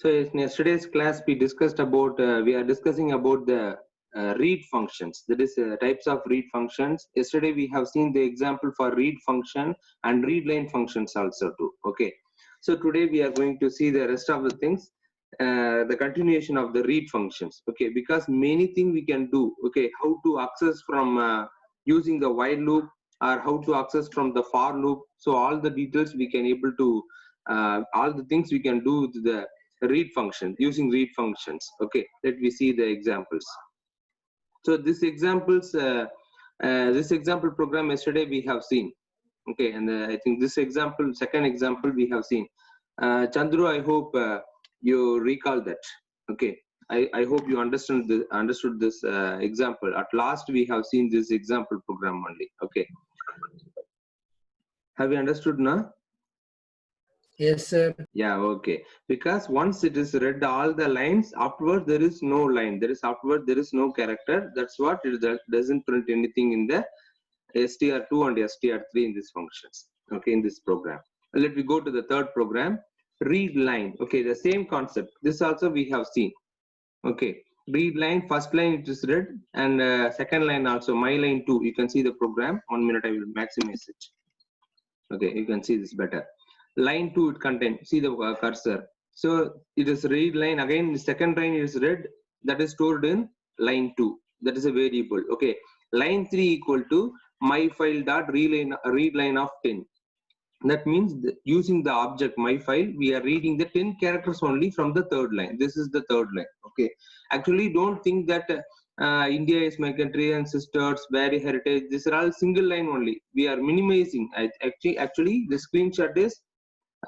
So in yesterday's class, we discussed about, we are discussing about the read functions. That is types of read functions. Yesterday we have seen the example for read function and read line functions also too. Okay. So today we are going to see the rest of the things, the continuation of the read functions. Okay, because many things we can do. Okay, how to access from using the while loop, or how to access from the for loop. So all the details we can able to, all the things we can do with the read function, using read functions. Okay, let me see the examples. So this example program yesterday we have seen. Okay, and I think this example, second example we have seen. Chandru, I hope you recall that. Okay, I hope you understood this example. At last we have seen this example program only. Okay, have you understood now? Yes, sir. Yeah, okay. Because once it is read all the lines, afterward there is no line. Afterward there is no character. That's what it doesn't print anything in the str2 and str3 in these functions. Okay, in this program. Let me go to the third program. Read line. Okay, the same concept. This also we have seen. Okay, read line. First line it is read, and second line also. My line 2. You can see the program. 1 minute. I will maximize it. Okay, you can see this better. Line 2 it contains, see the cursor. So it is read line. Again, the second line is read, that is stored in line 2. That is a variable. Okay, line 3 equal to my file dot read line of 10. That means using the object my file, we are reading the 10 characters only from the third line. This is the third line. Okay, actually don't think that India is my country and sisters, very heritage. These are all single line only. We are minimizing. Actually, the screenshot is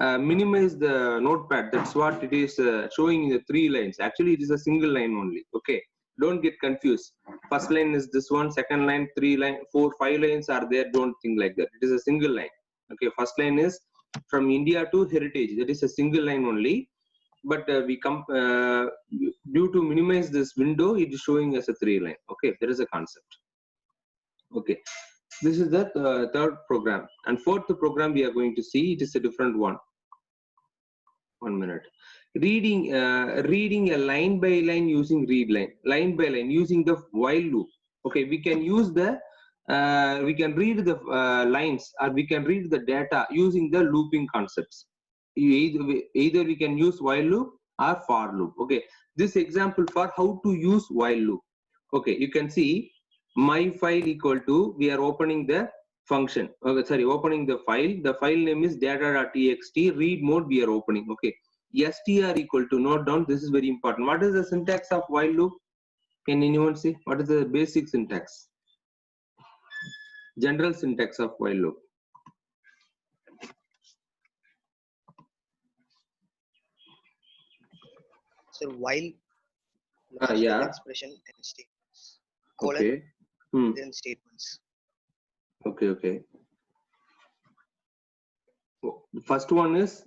minimize the notepad. That's what it is showing in the 3 lines. Actually, it is a single line only. Okay, don't get confused. First line is this one, second line, 3 line, 4, 5 lines are there. Don't think like that. It is a single line. Okay, first line is from India to heritage. That is a single line only. But we come due to minimize this window, it is showing as a 3 line. Okay, there is a concept. Okay, this is the third program, and fourth program we are going to see. It is a different one. 1 minute. Reading a line by line using read line by line using the while loop. Okay, we can use the we can read the lines, or we can read the data using the looping concepts. Either we can use while loop or for loop. Okay, this example for how to use while loop. Okay, you can see my file equal to, we are opening the function. Okay, sorry, opening the file. The file name is data.txt. Read mode we are opening. Okay, str equal to, note down, this is very important. What is the syntax of while loop? Can anyone see what is the basic syntax? General syntax of while loop. So while yeah, expression and statements, colon, okay. then statements. Okay, okay. The first one is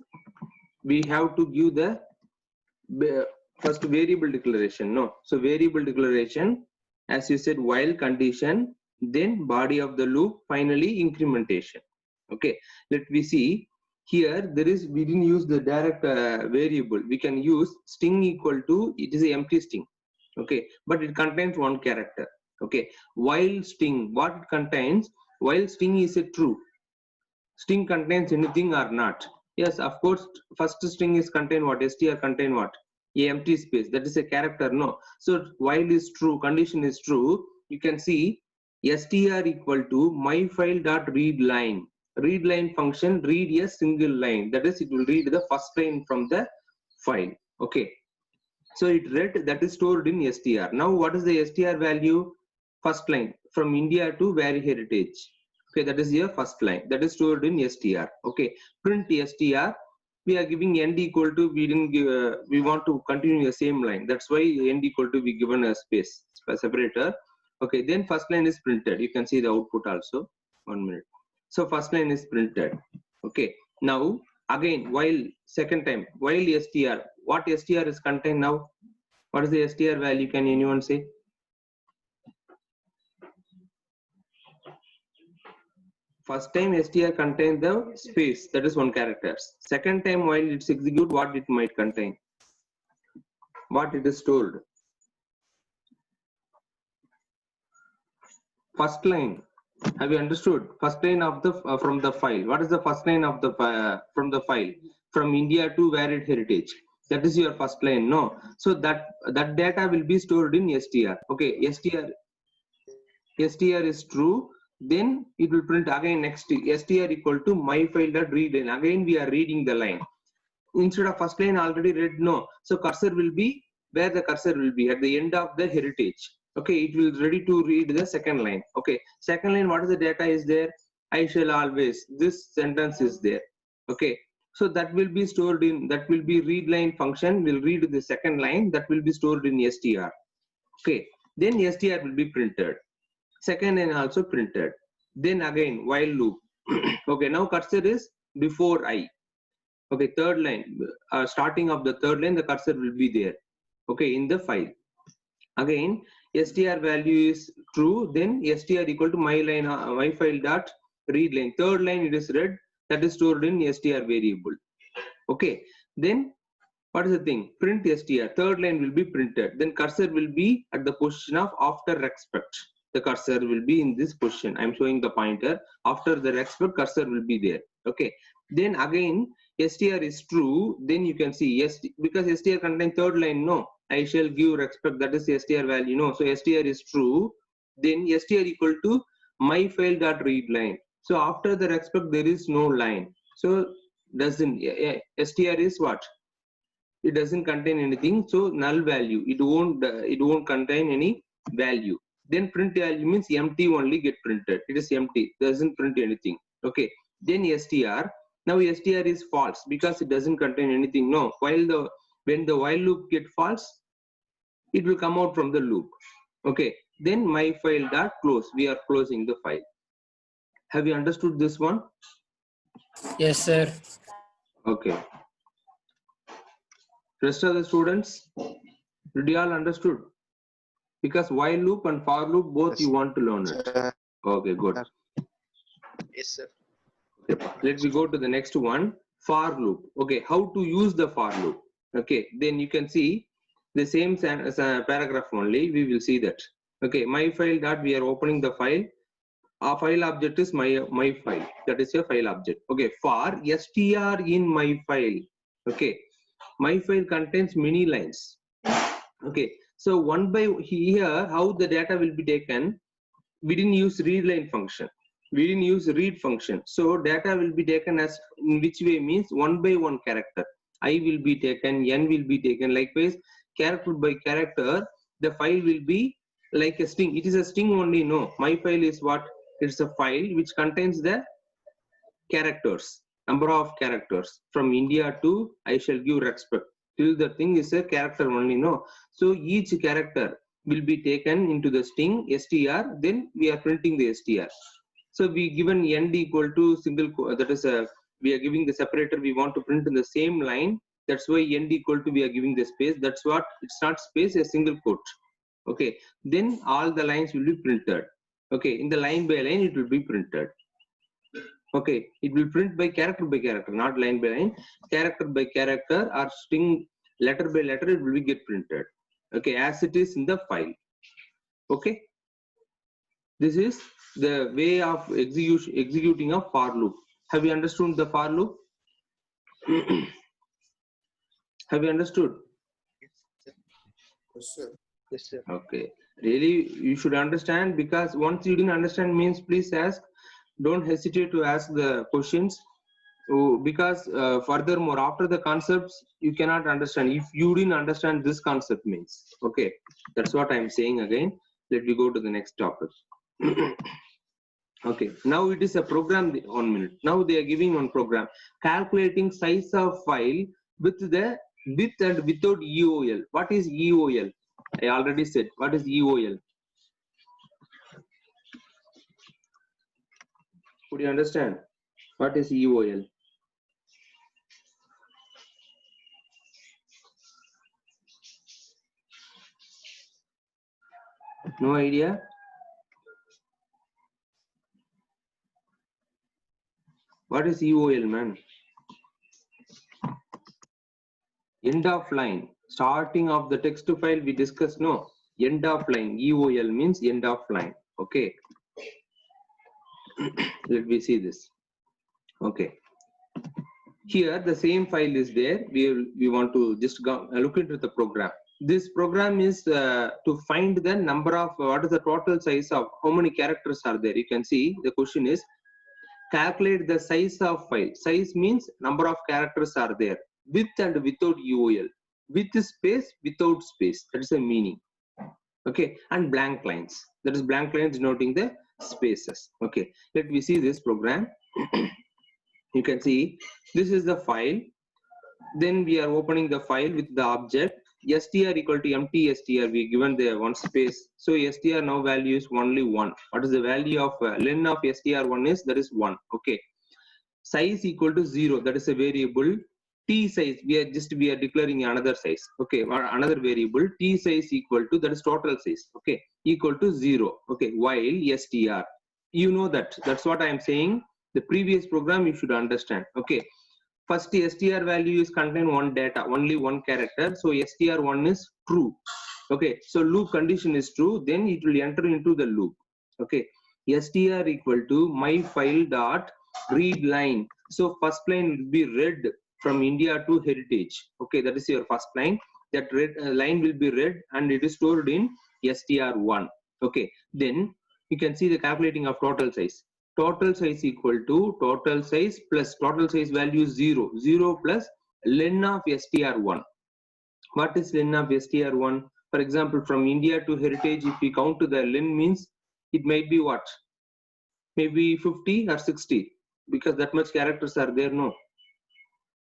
we have to give the first variable declaration. No, so variable declaration, as you said, while condition, then body of the loop, finally incrementation. Okay, let me see. Here there is, we didn't use the direct variable. We can use string equal to, it is an empty string. Okay, but it contains one character. Okay, while string, what it contains? While string is a true. String contains anything or not? Yes, of course. First string is contain what? Str contain what? A empty space. That is a character. No. So while is true, condition is true. You can see str equal to my file dot read line. Read line function read a single line. That is, it will read the first line from the file. Okay. So it read, that is stored in str. Now what is the str value? First line from India to very heritage. Okay, that is your first line. That is stored in str. Okay, print str. We are giving end equal to, we didn't give, we want to continue the same line. That's why end equal to we given a space, a separator. Okay, then first line is printed. You can see the output also. 1 minute. So first line is printed. Okay, now again, while second time, while str, what str is contained now? What is the str value? Can anyone say? First time str contains the space, that is one character. Second time while it's execute, what it might contain? what it is stored. First line. Have you understood? First line of the from the file. What is the first line of the from the file? From India to varied heritage. That is your first line. No. So that data will be stored in str. Okay. Str is true. Then it will print again next str equal to my file dot read line. Again we are reading the line. Instead of first line already read, no. So cursor will be where the cursor will be at the end of the heritage. Okay, it will ready to read the second line. Okay, second line, what is the data is there? I shall always, this sentence is there. Okay, so that will be stored in, that will be read line function will read the second line, that will be stored in str. Okay, then str will be printed. Second line also printed. Then again while loop. Okay, now cursor is before I. Okay, third line, starting of the third line, the cursor will be there. Okay, in the file. Again, str value is true, then str equal to my line, my file dot read line. Third line it is read, that is stored in str variable. Okay, then what is the thing? Print str. Third line will be printed. Then cursor will be at the position of after respect. The cursor will be in this position. I am showing the pointer. After the respect, cursor will be there. Okay. Then again, str is true. Then you can see yes, because str contains third line. No, I shall give respect. That is str value. No, so str is true. Then str equal to my file dot read line. So after the respect, there is no line. So doesn't str is what? It doesn't contain anything, so null value. It won't contain any value. Then print value means empty only get printed. It is empty, doesn't print anything. Okay, then str. Now str is false because it doesn't contain anything. No, when the while loop get false, it will come out from the loop. Okay, then my file dot close. We are closing the file. Have you understood this one? Yes, sir. Okay. Rest of the students, did you all understood? Because while loop and for loop both Yes, you want to learn it. sir. Okay, good. Yes, sir. Let me go to the next one, for loop. Okay, how to use the for loop. Okay, then you can see the same paragraph only. We will see that. Okay, my file dot, we are opening the file. Our file object is my file. That is your file object. Okay, for str in my file. Okay, my file contains many lines. Okay, so one by here, how the data will be taken? We didn't use read line function. We didn't use read function. So data will be taken as in which way means one by one character. I will be taken, n will be taken. Likewise, character by character, the file will be like a string. It is a string only. No, my file is what? It's a file which contains the characters, number of characters from India to I shall give respect. Till the thing is a character only. No, so each character will be taken into the string str. Then we are printing the str. So we given end equal to single that is a we are giving the separator. We want to print in the same line. That's why end equal to we are giving the space. That's what it's not space, a single quote. Okay. Then all the lines will be printed. Okay. In the line by line, it will be printed. Okay, it will print by character, not line by line. Character by character or string letter by letter, it will be get printed. Okay, as it is in the file. Okay, this is the way of executing a for loop. Have you understood the for loop? Have you understood? Yes, sir. Yes, sir. Okay, really you should understand, because once you didn't understand means please ask. Don't hesitate to ask the questions. Because furthermore, after the concepts you cannot understand if you didn't understand this concept means. Okay, that's what I'm saying again. Let me go to the next topic. Okay, now it is a program. 1 minute. Now they are giving one program calculating size of file with and without EOL. What is EOL? I already said. What is EOL? Could you understand what is EOL? No idea? What is EOL, man? End of line. Starting of the text file we discussed, no. End of line. EOL means end of line. Okay. Let me see this. Okay. Here the same file is there. We want to just go, look into the program. This program is to find the number of what is the total size of how many characters are there. You can see the question is calculate the size of file. Size means number of characters are there with and without EOL. With space, without space. That is the meaning. Okay, and blank lines. That is blank lines denoting the spaces. Okay, let me see this program. You can see this is the file. Then we are opening the file with the object str equal to empty str. We given the one space. So str now value is only 1. What is the value of len of str1 is? That is 1. Okay. Size equal to 0. That is a variable. T size we are declaring another size. Okay, or another variable. T size equal to, that is total size. Okay, equal to 0. Okay, while str. You know that. That's what I am saying. The previous program you should understand. Okay. First str value is contain one data, only one character. So str1 is true. Okay. So loop condition is true. Then it will enter into the loop. Okay. Str equal to my file dot read line. So first line will be read from India to heritage. Okay. That is your first line. That line will be read and it is stored in str1. Okay. Then you can see the calculating of total size. Total size equal to total size plus total size value 0. 0 plus len of str1. What is len of str1? For example, from India to heritage, if we count to the len means it might be what? Maybe 50 or 60 because that much characters are there, no?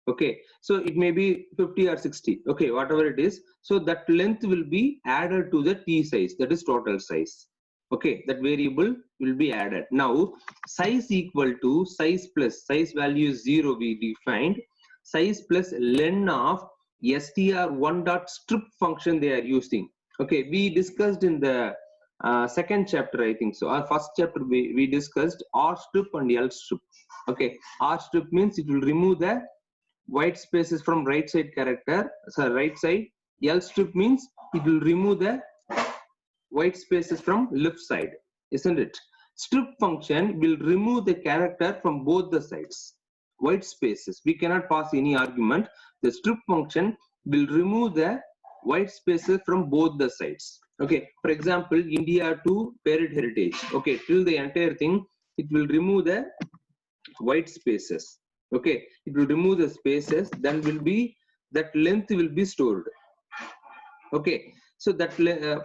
Okay, so it may be 50 or 60. Okay, whatever it is. So that length will be added to the t size, that is total size. Okay, that variable will be added. Now size equal to size plus size value is 0 we defined. Size plus len of str1 dot strip function they are using. Okay, we discussed in the second chapter, I think so. Our first chapter we discussed R strip and L strip. Okay, R strip means it will remove the white spaces from right side character. So right side. L strip means it will remove the white spaces from left side, isn't it? Strip function will remove the character from both the sides. White spaces, we cannot pass any argument. The strip function will remove the white spaces from both the sides. Okay, for example, India to parent heritage. Okay, till the entire thing, it will remove the white spaces. Okay, it will remove the spaces, then will be that length will be stored. Okay, so that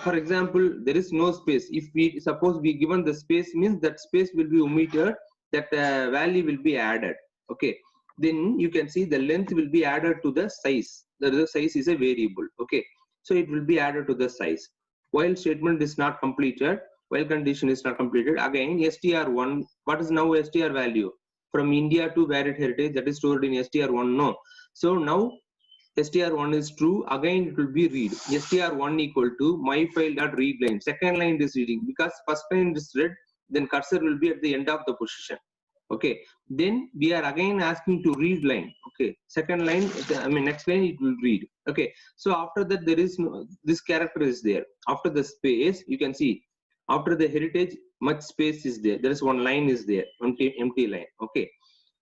for example there is no space. If we suppose we given the space means that space will be omitted, that value will be added. Okay, then you can see the length will be added to the size. The size is a variable. Okay, so it will be added to the size. While statement is not completed, while condition is not completed, again str1, what is now str value? From India to varied heritage, that is stored in str1, no. So now str1 is true, again it will be read. str1 equal to my file dot read line. Second line is reading because first line is read, then cursor will be at the end of the position. Okay, then we are again asking to read line. Okay, second line, I mean next line it will read. Okay, so after that there is no, this character is there. After the space, you can see after the heritage much space is there. There is one line is there, empty line. Okay,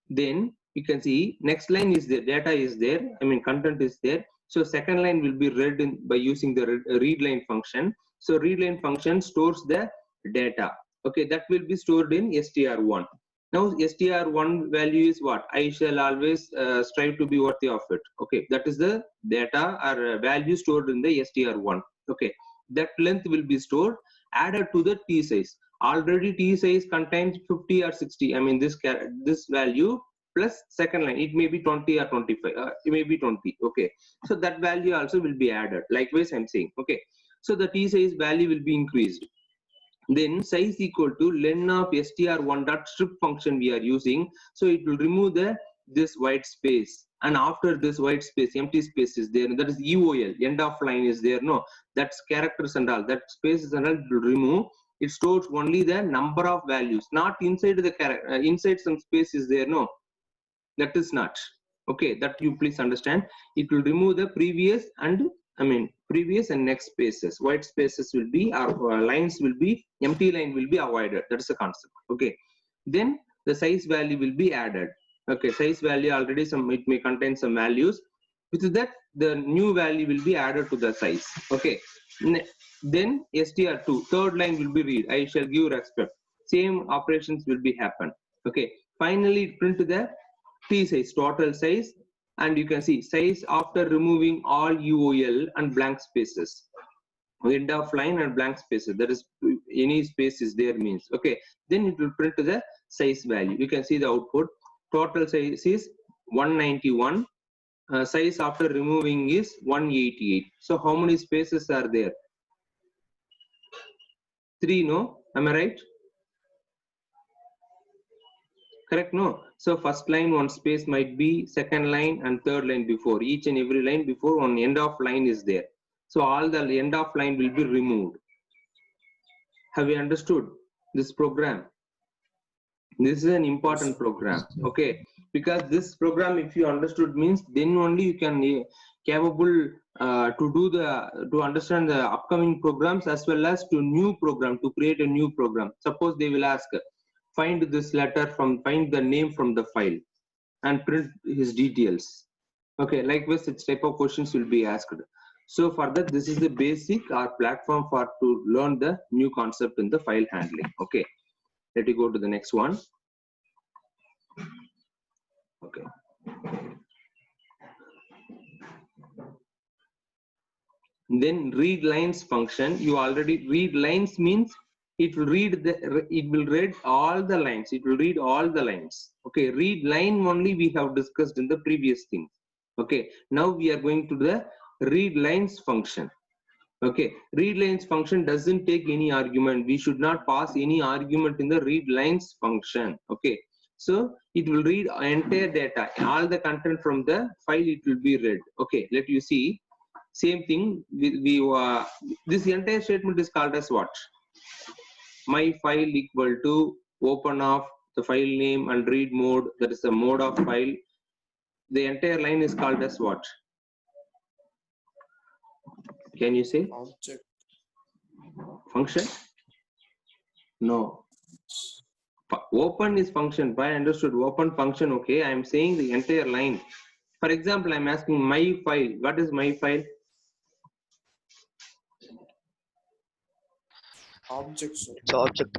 then you can see next line is there, data is there, I mean content is there. So second line will be read in by using the read line function. So read line function stores the data. Okay, that will be stored in str1. Now str1 value is what? I shall always strive to be worthy of it. Okay, that is the data or value stored in the str1. Okay, that length will be stored, added to the t size. Already t size contains 50 or 60. I mean this value plus second line, it may be 20 or 25. It may be 20. Okay, so that value also will be added. Likewise, I'm saying. Okay, so the t size value will be increased. Then size equal to len of str1 dot strip function we are using. So it will remove the this white space, and after this white space, empty space is there. That is EOL, end of line is there. No, that's characters and all. That spaces and all will remove. It stores only the number of values, not inside the character. Inside some space is there. No, that is not. Okay, that you please understand. It will remove the previous and previous and next spaces. White spaces will be, or lines will be, empty line will be avoided. That is the concept. Okay, then the size value will be added. Okay, size value already it may contain some values. With that, the new value will be added to the size. Okay, then str2, third line will be read. I shall give respect. Same operations will be happen. Okay, finally print the T size, total size, and you can see size after removing all UOL and blank spaces. End of line and blank spaces, that is any space is there means. Okay, then it will print the size value. You can see the output. Total size is 191. Size after removing is 188. So how many spaces are there? 3, no? Am I right? Correct, no? So first line, one space might be, second line and third line before. Each and every line before, one end of line is there. So all the end of line will be removed. Have you understood this program? This is an important program. Okay, because this program, if you understood, means then only you can capable to understand the upcoming programs as well as to new program, to create a new program. Suppose they will ask, find this letter from, find the name from the file and print his details. Okay, likewise such type of questions will be asked. So for that, this is the basic or platform for to learn the new concept in the file handling. Okay, let me go to the next one. Okay, then read lines function. You already read lines means it will read all the lines. It will read all the lines. Okay, read line only we have discussed in the previous thing. Okay, now we are going to the read lines function. Okay, read lines function doesn't take any argument. We should not pass any argument in the read lines function. Okay, so it will read entire data, all the content from the file. It will be read. Okay, let you see. Same thing. This entire statement is called as what? My file equal to open of the file name and read mode. That is the mode of file. The entire line is called as what? Can you say? Object. Function? No. Open is function. I understood. Open function. Okay. I am saying the entire line. For example, I am asking my file. What is my file? Object. It's object.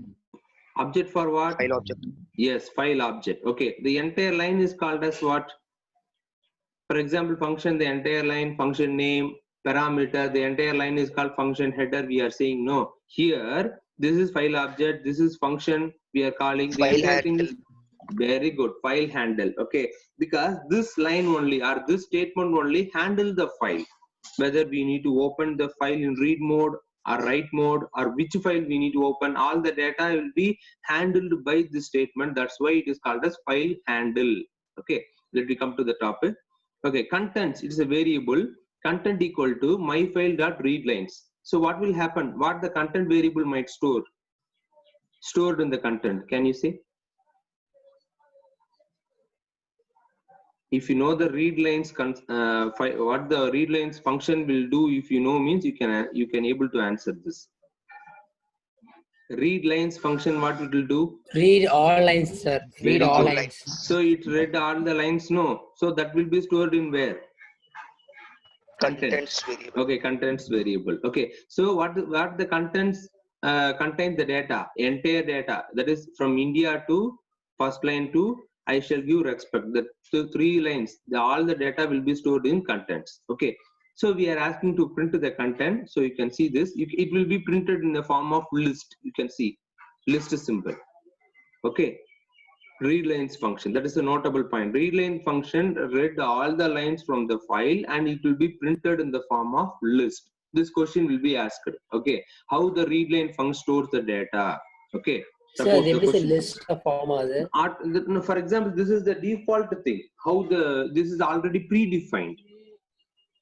Object for what? File object. Yes, file object. Okay. The entire line is called as what? For example, function, the entire line, function name, parameter, the entire line is called function header. We are saying no. Here, this is file object, this is function. We are calling the File entire thing handle. is very good. File handle. Okay, because this line only or this statement only handle the file. Whether we need to open the file in read mode or write mode or which file we need to open, all the data will be handled by this statement. That's why it is called as file handle. Okay, let me come to the topic. Okay, contents, it is a variable. Content equal to my file dot read lines. So what will happen? What the content variable might store? Stored in the content. Can you see? If you know the read lines, what the read lines function will do, if you know, means you can able to answer this. Read lines function, what it will do? Read all lines, sir. Read Very all good. lines. So it read all the lines, no. So that will be stored in where? Contents variable. Okay, contents variable. Okay, so what the contents contain the data, entire data, that is from India to first line to I shall give respect. The 3 lines, all the data will be stored in contents. Okay, so we are asking to print the content. So you can see this. It will be printed in the form of list. You can see list symbol. Okay. Read lines function, that is a notable point. Read line function read all the lines from the file and it will be printed in the form of list. This question will be asked. Okay, how the read line function stores the data? Okay, Sir, there is a list of form. For example, this is the default thing. How this is already predefined.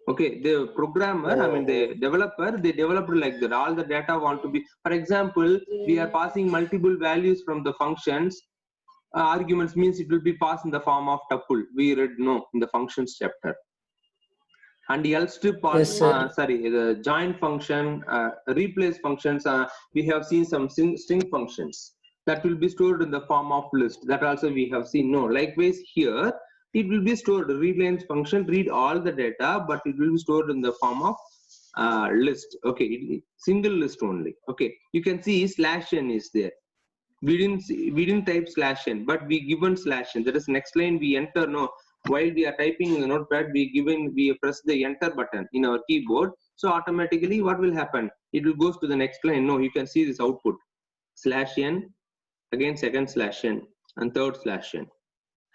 Okay, the programmer, the developer, they developed like that. All the data want to be, for example, we are passing multiple values from the functions. arguments means it will be passed in the form of tuple. We read no in the functions chapter. And the strip or Yes, sir. the join function, replace functions, we have seen some string functions that will be stored in the form of list. That also we have seen no. Likewise here, it will be stored. Read lines function read all the data, but it will be stored in the form of list. Okay, single list only. Okay, you can see /n is there. We didn't type /n, but we given /n. That is next line we enter no. While we are typing in the notepad, we press the enter button in our keyboard. So automatically what will happen? It will go to the next line. No, you can see this output /n, again second /n and third /n.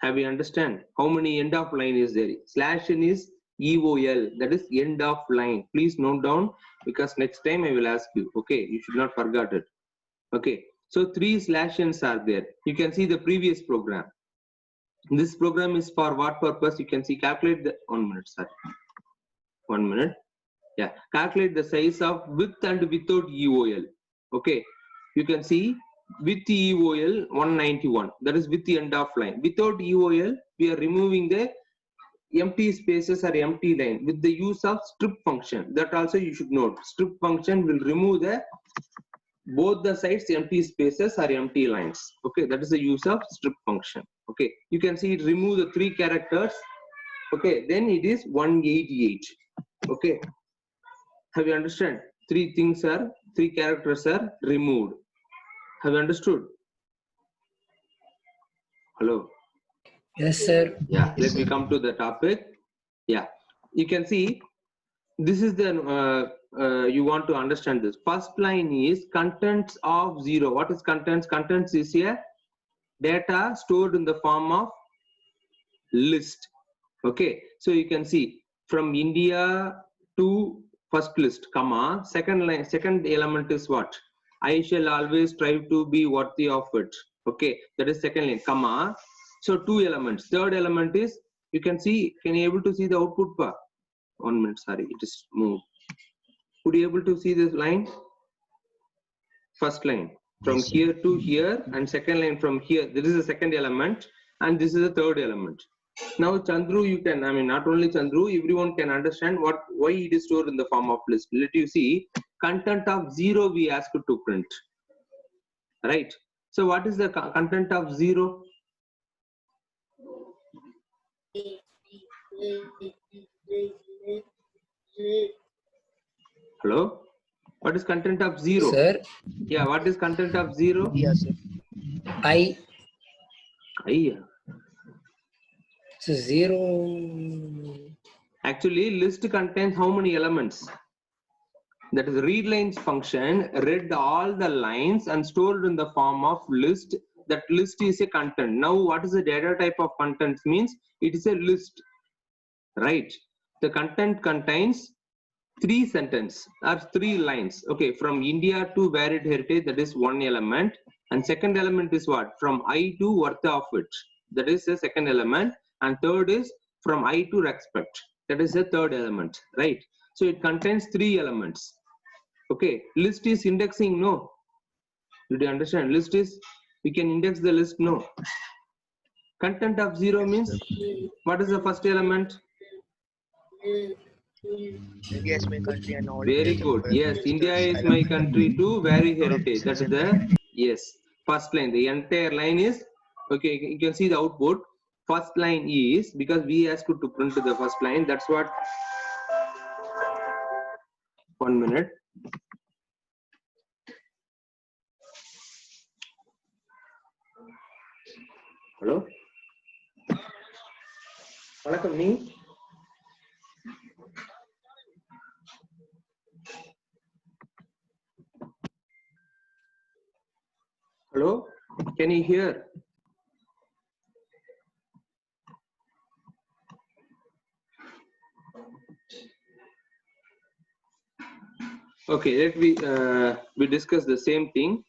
Have you understand how many end of line is there? /n is EOL, that is end of line. Please note down because next time I will ask you. Okay, you should not forget it. Okay, so 3 /n's are there. You can see the previous program. This program is for what purpose? You can see calculate the 1 minute, sorry. 1 minute. Yeah, calculate the size of with and without EOL. Okay, you can see with EOL 191. That is with the end of line. Without EOL, we are removing the empty spaces or empty line with the use of strip function. That also you should note. Strip function will remove the both the sides empty spaces or empty lines. Okay, that is the use of strip function. Okay, you can see it remove the 3 characters. Okay, then it is 188. Okay, have you understand? 3 characters are removed. Have you understood? Hello. Yes, sir. Yeah, let me come to the topic. Yeah, you can see this is the you want to understand this. First line is contents of 0. What is contents? Contents is a data stored in the form of list. Okay, so you can see from India to first list, comma, second line, second element is what? I shall always strive to be worthy of it. Okay, that is second line, comma. So 2 elements. Third element is, you can see, can you able to see the output bar? 1 minute, sorry, it is moved. Could you able to see this line? First line from here to here, and second line from here. This is the second element, and this is the third element. Now Chandru, you can, I mean not only Chandru, everyone can understand why it is stored in the form of list. Let you see, content of 0 we asked to print, right? So what is the content of 0? Hello, what is content of 0? Sir, Yeah, what is content of 0? Yes, sir. I. Yeah. So 0. Actually, list contains how many elements? That is read lines function read all the lines and stored in the form of list. That list is a content. Now what is the data type of content? Means it is a list, right? The content contains 3 sentences or 3 lines. Okay, from India to varied heritage, that is 1 element, and second element is what? From I to worth of it, that is the second element, and third is from I to respect, that is the third element, right? So it contains 3 elements. Okay, list is indexing, no? Did you understand? List is, we can index the list, no? Content of 0 means, what is the first element? India is my country and all. Very good. Yes, India is my country to vary heritage. That is the, yes, first line. The entire line is, okay, you can see the output. First line is, because we asked you to print the first line, that's what, 1 minute. Hello? Vanakkam nee? Hello? Can you hear? Okay, let we discuss the same thing.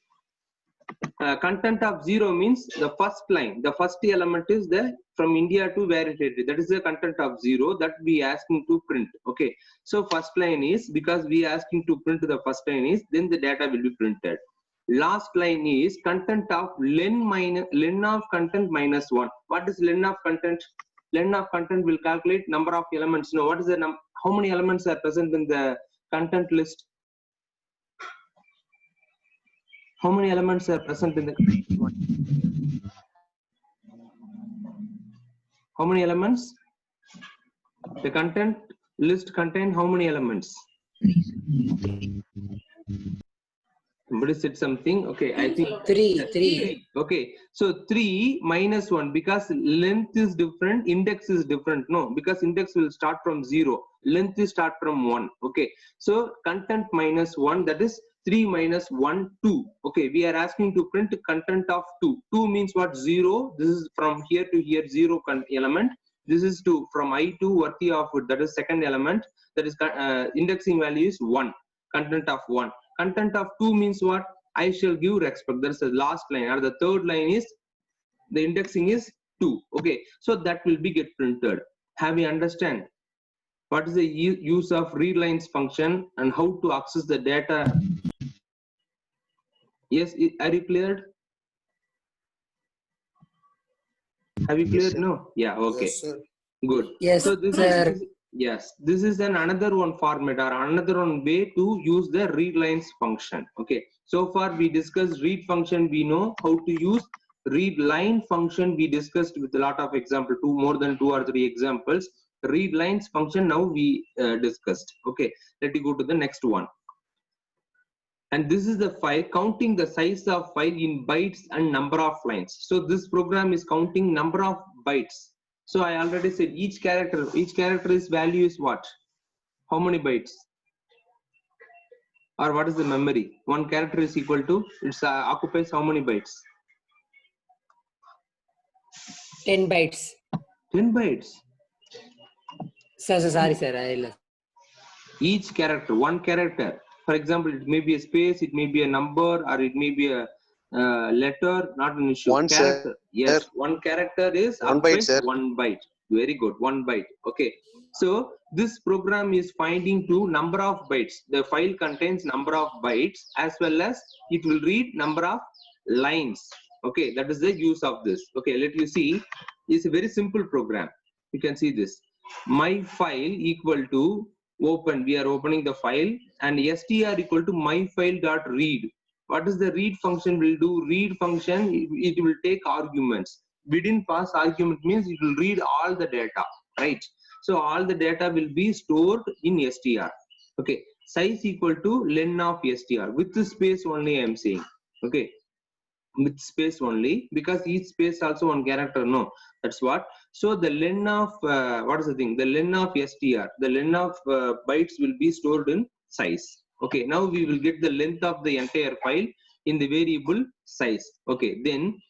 Content of 0 means the first line, the first element is the from India to varied heritage. That is the content of 0 that we asking to print. Okay, so first line is, because we asking to print the first line is, then the data will be printed. Last line is content of len of content minus 1. What is len of content? Len of content will calculate number of elements. No, what is the how many elements are present in the content list? How many elements are present in the? How many elements? The content list contain how many elements? Somebody said something. Okay, I think three. Okay, so 3 minus 1, because length is different, index is different. No, because index will start from 0, length is start from 1. Okay, so content minus 1, that is 3 minus 1, 2. Okay, we are asking to print content of 2. 2 means what? 0. This is from here to here, 0 element. This is to from I to worthy of, that is second element. That is indexing value is 1. Content of 1. Content of 2 means what? I shall give respect. That's the last line, or the third line is the indexing is 2. Okay, so that will be get printed. Have you understand what is the use of readlines function and how to access the data? Yes, are you cleared? Have you cleared? Yes, No? Yeah, okay. Yes, sir. Good. Yes, So this sir. is, yes, this is another one format or another one way to use the readlines function. Okay, so far we discussed read function. We know how to use read line function. We discussed with a lot of example, more than 2 or 3 examples. Read lines function now we discussed. Okay, let me go to the next one. And this is the file counting the size of file in bytes and number of lines. So this program is counting number of bytes. So I already said each character's value is what? How many bytes? Or what is the memory? One character is equal to, it occupies how many bytes? 10 bytes. 10 bytes. Sir, sorry, sir. Each character, one character. For example, it may be a space, it may be a number, or it may be a letter, not an issue. One, character. sir. Yes, one character is 1 byte, sir. 1 byte. Very good, 1 byte. Okay. So this program is finding to number of bytes. The file contains number of bytes as well as it will read number of lines. Okay, that is the use of this. Okay, let you see. It's a very simple program. You can see this. My file equal to open. We are opening the file and str equal to my file dot read. What is the read function will do? Read function, it will take arguments. Within pass argument means it will read all the data, right? So all the data will be stored in str. Okay, size equal to len of str with the space only I am saying. Okay, with space only, because each space also one character. No, that's what. So the len of what is the thing? The len of str, the len of bytes will be stored in size. Okay, now we will get the length of the entire file in the variable size. Okay, then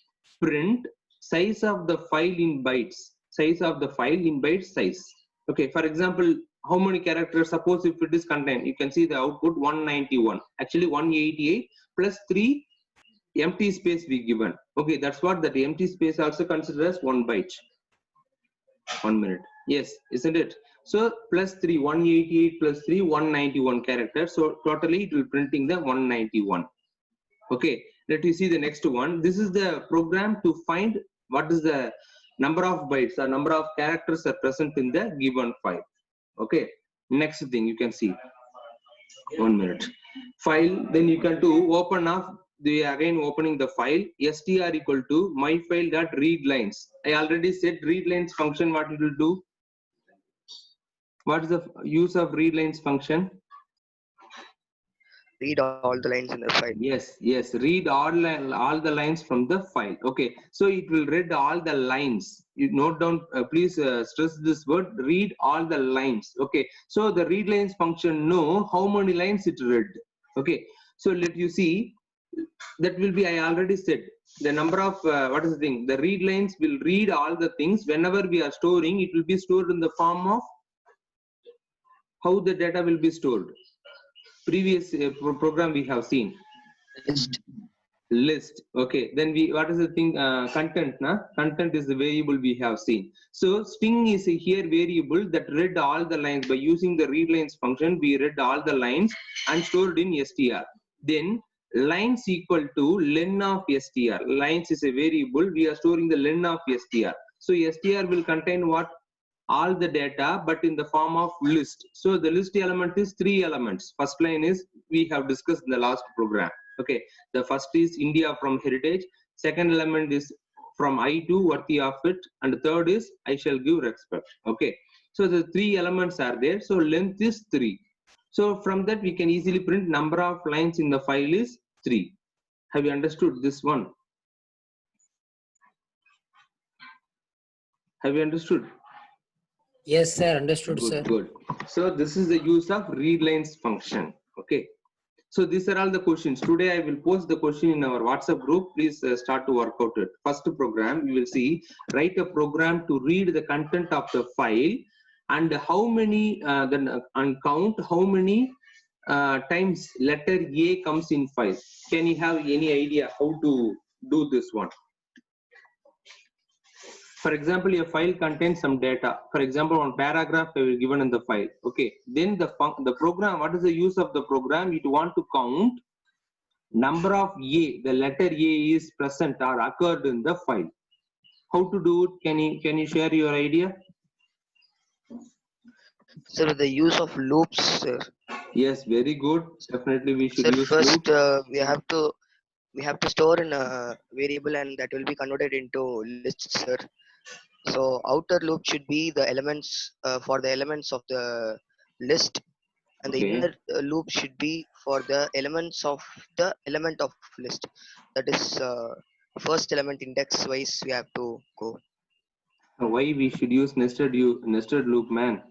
print size of the file in bytes. Size of the file in bytes size. Okay, for example, how many characters? Suppose if it is contained, you can see the output 191. Actually 188 plus 3 empty space we given. Okay, that's what that empty space also considered as 1 byte. 1 minute. Yes, isn't it? So plus 3, 188 plus 3, 191 characters. So totally it will printing the 191. Okay, let me see the next one. This is the program to find what is the number of bytes or number of characters are present in the given file. Okay, next thing you can see. 1 minute. File, then you can do open of the again opening the file str equal to my file dot read lines. I already said read lines function what it will do. What is the use of read lines function? read all the lines in the file. Yes, read all the lines from the file. Okay, so it will read all the lines. You note down, please stress this word, read all the lines. Okay, so the read lines function know how many lines it read. Okay, so let you see, that will be, I already said, the number of what is the thing, the read lines will read all the things. Whenever we are storing, it will be stored in the form of how the data will be stored. Previous program we have seen list. Okay, then we, what is the thing, content na? Content is the variable we have seen. So string is a here variable that read all the lines. By using the read lines function, we read all the lines and stored in str. Then lines equal to len of str. Lines is a variable, we are storing the len of str. So str will contain what? All the data, but in the form of list. So the list element is 3 elements. First line is, we have discussed in the last program. Okay, the first is India from heritage, second element is from I to worthy of it, and the third is I shall give respect. Okay, so the 3 elements are there, so length is 3. So from that we can easily print number of lines in the file is 3. Have you understood this one? Have you understood? Yes, sir. Understood, sir. Good. So this is the use of readlines function. Okay. So these are all the questions. Today I will post the question in our WhatsApp group. Please start to work out it. First program, you will see, write a program to read the content of the file, and how many, and count how many times letter A comes in file. Can you have any idea how to do this one? For example, a file contains some data. For example, one paragraph I will given in the file. Okay. Then the program, what is the use of the program? It want to count number of A, the letter A is present or occurred in the file. How to do it? Can you share your idea? Sir, the use of loops, sir. Yes, very good. Definitely we should Sir, use first loop. we have to store in a variable, and that will be converted into lists, sir. So outer loop should be the elements for the elements of the list, and the Okay. inner loop should be for the elements of the element of list. That is first element index wise we have to go. Why we should use nested loop, man?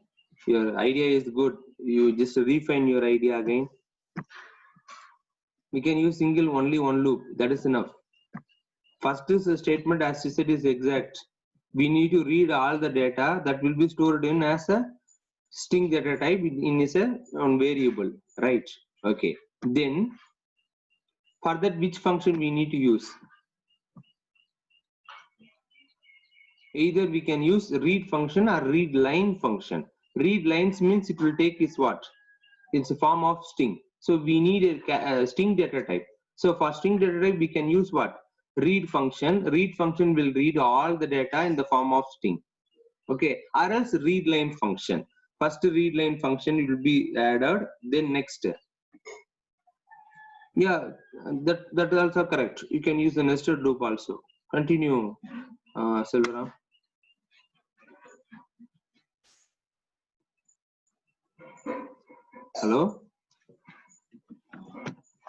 Your idea is good. You just refine your idea again. We can use single only one loop. That is enough. First is a statement, as you said, is exact. We need to read all the data that will be stored in as a string data type in is a variable, right? Okay. Then for that, which function we need to use? Either we can use read function or read line function. Read lines means it will take is what? It's a form of string. So we need a string data type. So for string data type, we can use what? Read function. Read function will read all the data in the form of string. Okay, or else read line function. First read line function will be added, then next. Yeah, that is also correct. You can use the nested loop also. Continue, Silvaram. Hello.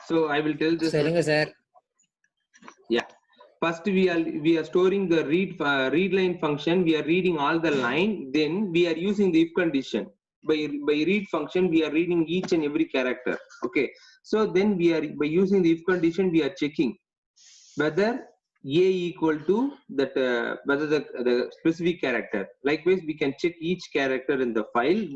So I will tell this. Selling, sir. Yeah. First we are storing the read line function. We are reading all the line. Then we are using the if condition. By read function we are reading each and every character. Okay. So then we are, by using the if condition, we are checking whether A equal to that whether the specific character. Likewise, we can check each character in the file.